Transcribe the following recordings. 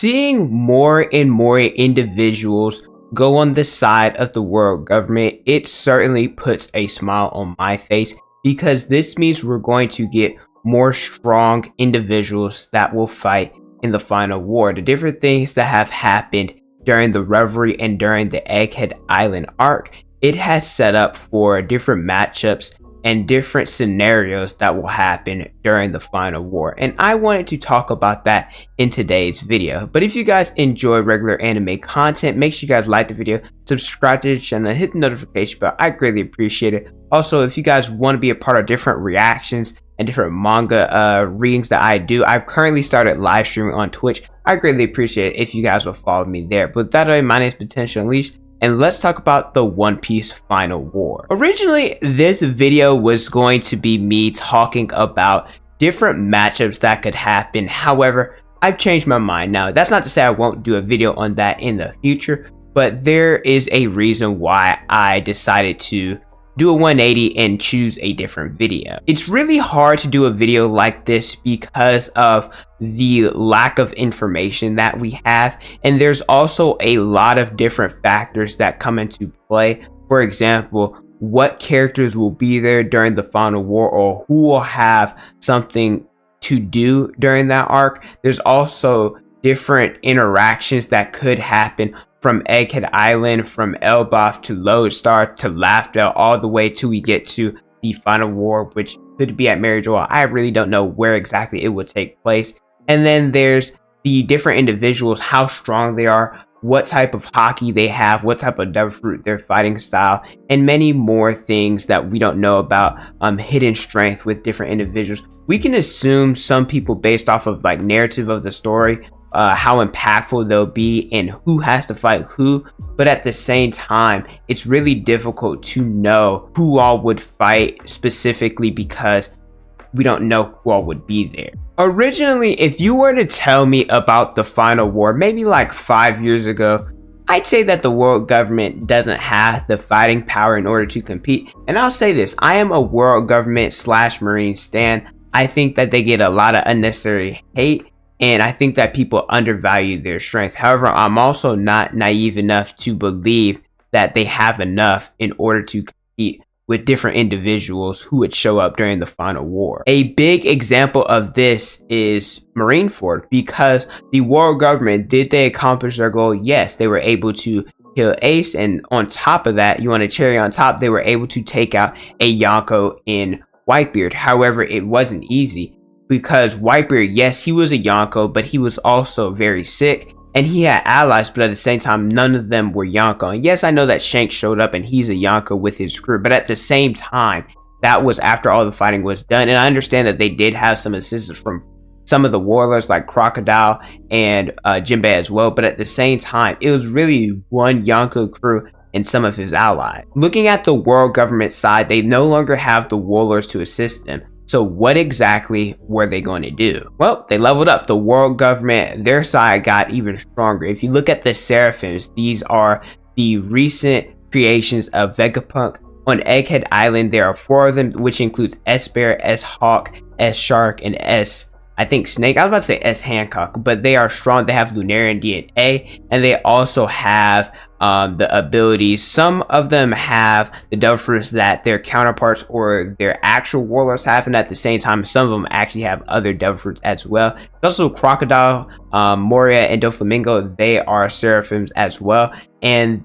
seeing more and more individuals go on the side of the world government, it certainly puts a smile on my face, because this means we're going to get more strong individuals that will fight in the final war. The different things that have happened during the Reverie and during the Egghead Island arc, it has set up for different matchups and different scenarios that will happen during the final war, and I wanted to talk about that in today's video. But if you guys enjoy regular anime content, make sure you guys like the video, subscribe to the channel, and hit the notification bell. I greatly appreciate it. Also, if you guys want to be a part of different reactions and different manga readings that I do, I've currently started live streaming on Twitch. I greatly appreciate it if you guys will follow me there. But with that, my name is Potential Unleashed, and let's talk about the One Piece Final War. Originally, this video was going to be me talking about different matchups that could happen. However, I've changed my mind now. That's not to say I won't do a video on that in the future, but there is a reason why I decided to do a 180 and choose a different video. It's really hard to do a video like this because of the lack of information that we have, and there's also a lot of different factors that come into play. For example, what characters will be there during the final war, or who will have something to do during that arc. There's also different interactions that could happen from Egghead Island, from Elbaf to Lodestar to Laughdale, all the way till we get to the final war, which could be at Mary Joel. I really don't know where exactly it would take place. And then there's the different individuals, how strong they are, what type of hockey they have, what type of devil fruit, their fighting style, and many more things that we don't know about, hidden strength with different individuals. We can assume some people based off of like narrative of the story, how impactful they'll be and who has to fight who, but at the same time, it's really difficult to know who all would fight specifically because we don't know who all would be there. Originally, if you were to tell me about the final war, maybe like 5 years ago, I'd say that the world government doesn't have the fighting power in order to compete. And I'll say this, I am a world government / Marine stan. I think that they get a lot of unnecessary hate, and I think that people undervalue their strength. However, I'm also not naive enough to believe that they have enough in order to compete with different individuals who would show up during the final war. A big example of this is Marineford, because the world government, did they accomplish their goal? Yes, they were able to kill Ace, and on top of that, you want a cherry on top, they were able to take out a Yonko in Whitebeard. However, it wasn't easy, because Whitebeard, yes, he was a Yonko, but he was also very sick, and he had allies, but at the same time, none of them were Yonko. And yes, I know that Shanks showed up and he's a Yonko with his crew, but at the same time, that was after all the fighting was done. And I understand that they did have some assistance from some of the warlords like Crocodile and Jinbei as well, but at the same time, it was really one Yonko crew and some of his allies. Looking at the world government side, they no longer have the warlords to assist them. So what exactly were they going to do? Well, they leveled up. The world government, their side got even stronger. If you look at the Seraphims, these are the recent creations of Vegapunk. On Egghead Island, there are 4 of them, which includes S-Bear, S-Hawk, S-Shark, and I think Snake. I was about to say S Hancock, but they are strong. They have Lunarian DNA, and they also have the abilities. Some of them have the devil fruits that their counterparts or their actual warlords have, and at the same time, some of them actually have other devil fruits as well. Also, Crocodile, Moria, and Doflamingo, they are Seraphims as well, and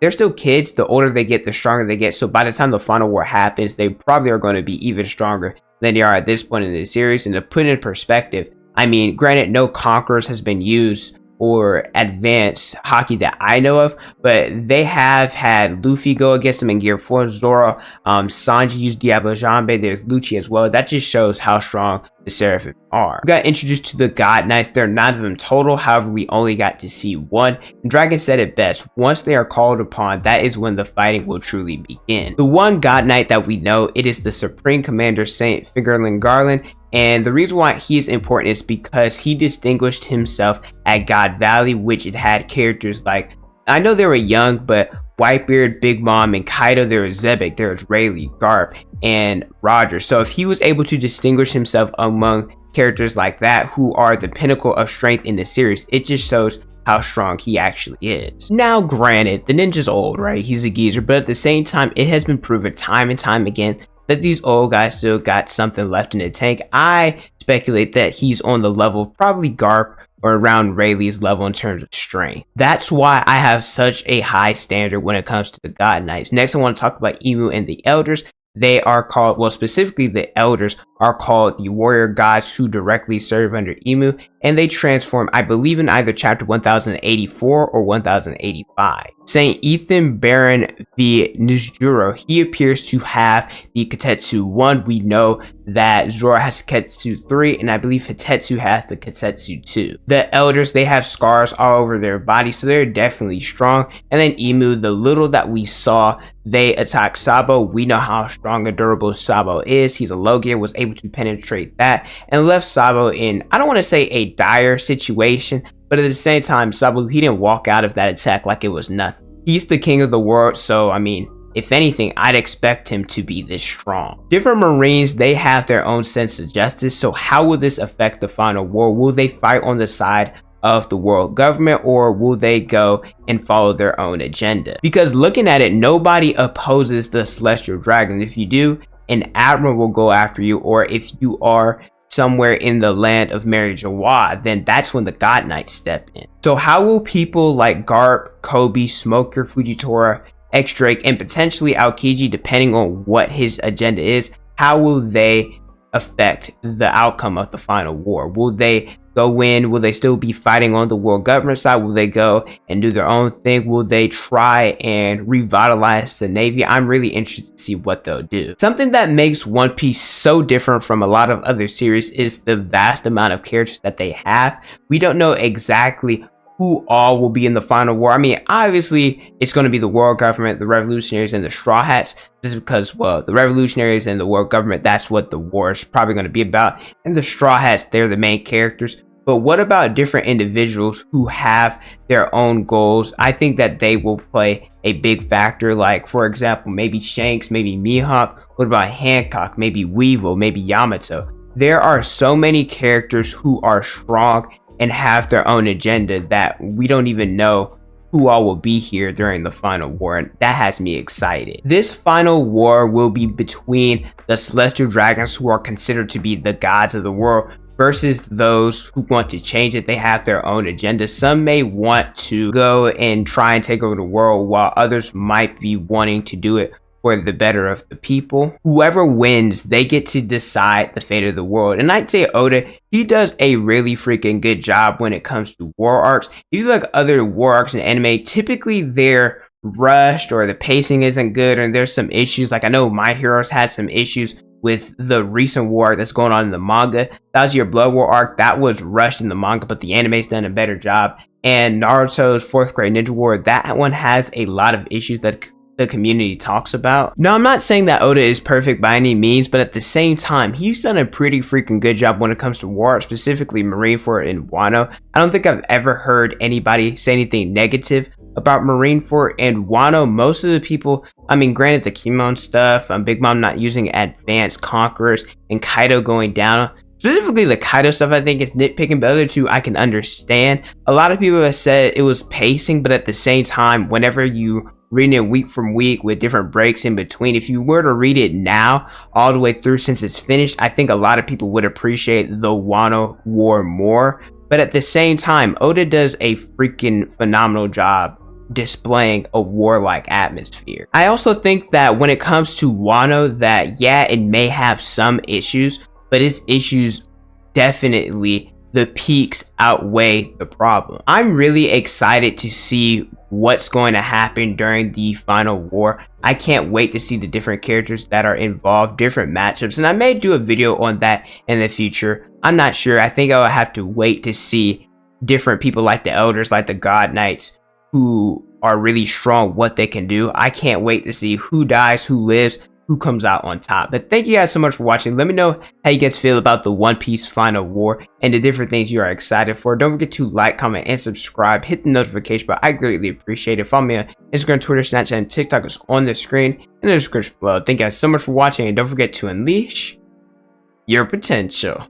they're still kids. The older they get, the stronger they get. So by the time the final war happens, they probably are going to be even stronger than they are at this point in the series. And to put in perspective, I mean, granted, no Conquerors has been used or advanced hockey that I know of, but they have had Luffy go against them in Gear 4, Zoro, Sanji used Diablo Jambe, there's Lucci as well. That just shows how strong the Seraphims are. We got introduced to the God Knights. There are 9 of them total, however we only got to see 1. And Dragon said it best, once they are called upon, that is when the fighting will truly begin. The one God Knight that we know, it is the Supreme Commander Saint Fingerling Garland. And the reason why he is important is because he distinguished himself at God Valley, which it had characters like, I know they were young, but Whitebeard, Big Mom, and Kaido. There was Zebek, there was Rayleigh, Garp, and Roger. So if he was able to distinguish himself among characters like that who are the pinnacle of strength in the series. It just shows how strong he actually is. Now, granted, the ninja's old, right? He's a geezer, but at the same time, it has been proven time and time again that these old guys still got something left in the tank. I speculate that he's on the level of probably Garp or around Rayleigh's level in terms of strength. That's why I have such a high standard when it comes to the God Knights. Next, I want to talk about Emu and the Elders. They are called, well, specifically the Elders are called the warrior gods who directly serve under Emu, and they transform, I believe, in either chapter 1084 or 1085. Saint Ethan Baron the Nuzjuro, he appears to have the Katetsu 1. We know that Zoro has Katetsu 3, and I believe Hitetsu has the Katetsu 2. The Elders, they have scars all over their body, so they're definitely strong. And then Emu, the little that we saw, they attack Sabo. We know how strong and durable Sabo is. He's a Logia, was able to penetrate that and left Sabo in, I don't want to say a dire situation, but at the same time, Sabo, he didn't walk out of that attack like it was nothing. He's the king of the world, so I mean, if anything, I'd expect him to be this strong. Different Marines, they have their own sense of justice, so how will this affect the final war? Will they fight on the side of the world government, or will they go and follow their own agenda? Because looking at it, nobody opposes the Celestial Dragon. If you do, an admiral will go after you, or if you are somewhere in the land of Mary Jawad, then that's when the God Knights step in. So how will people like Garp, Kobe, Smoker, Fujitora, X-Drake, and potentially Aokiji, depending on what his agenda is, how will they affect the outcome of the final war? Will they go in? Will they still be fighting on the world government side? Will they go and do their own thing? Will they try and revitalize the Navy? I'm really interested to see what they'll do. Something that makes One Piece so different from a lot of other series is the vast amount of characters that they have. We don't know exactly who all will be in the final war. I mean, obviously, it's going to be the world government, the revolutionaries, and the Straw Hats, just because, well, the revolutionaries and the world government, that's what the war is probably going to be about. And the Straw Hats, they're the main characters. But what about different individuals who have their own goals? I think that they will play a big factor. Like, for example, maybe Shanks, maybe Mihawk. What about Hancock? Maybe Weevil, maybe Yamato. There are so many characters who are strong and have their own agenda that we don't even know who all will be here during the final war, and that has me excited. This final war will be between the Celestial Dragons, who are considered to be the gods of the world, versus those who want to change it. They have their own agenda. Some may want to go and try and take over the world, while others might be wanting to do it for the better of the people. Whoever wins, they get to decide the fate of the world. And I'd say Oda, he does a really freaking good job when it comes to war arcs. If you look at other war arcs in anime, typically they're rushed, or the pacing isn't good, and there's some issues. Like, I know My Hero's had some issues with the recent war that's going on in the manga. Thousand Year Blood War arc, that was rushed in the manga, but the anime's done a better job. And Naruto's 4th Grade Ninja War, that one has a lot of issues that the community talks about. Now, I'm not saying that Oda is perfect by any means, but at the same time, he's done a pretty freaking good job when it comes to war, specifically Marineford and Wano. I don't think I've ever heard anybody say anything negative about Marineford and Wano. Most of the people, I mean, granted the Kimon stuff, Big Mom not using advanced conquerors, and Kaido going down. Specifically the Kaido stuff, I think it's nitpicking, but the other two I can understand. A lot of people have said it was pacing, but at the same time, whenever you reading it week from week with different breaks in between, if you were to read it now all the way through since it's finished, I think a lot of people would appreciate the Wano War more. But at the same time, Oda does a freaking phenomenal job displaying a warlike atmosphere. I also think that when it comes to Wano, that yeah, it may have some issues, but its issues definitely, the peaks outweigh the problem. I'm really excited to see what's going to happen during the final war. I can't wait to see the different characters that are involved, different matchups, and I may do a video on that in the future. I'm not sure. I think I'll have to wait to see different people like the Elders, like the God Knights, who are really strong, what they can do. I can't wait to see who dies, who lives, who comes out on top. But thank you guys so much for watching. Let me know how you guys feel about the One Piece final war and the different things you are excited for. Don't forget to like, comment, and subscribe. Hit the notification bell. I greatly appreciate it. Follow me on Instagram, Twitter, Snapchat, and TikTok is on the screen in the description below. Thank you guys so much for watching, and don't forget to unleash your potential.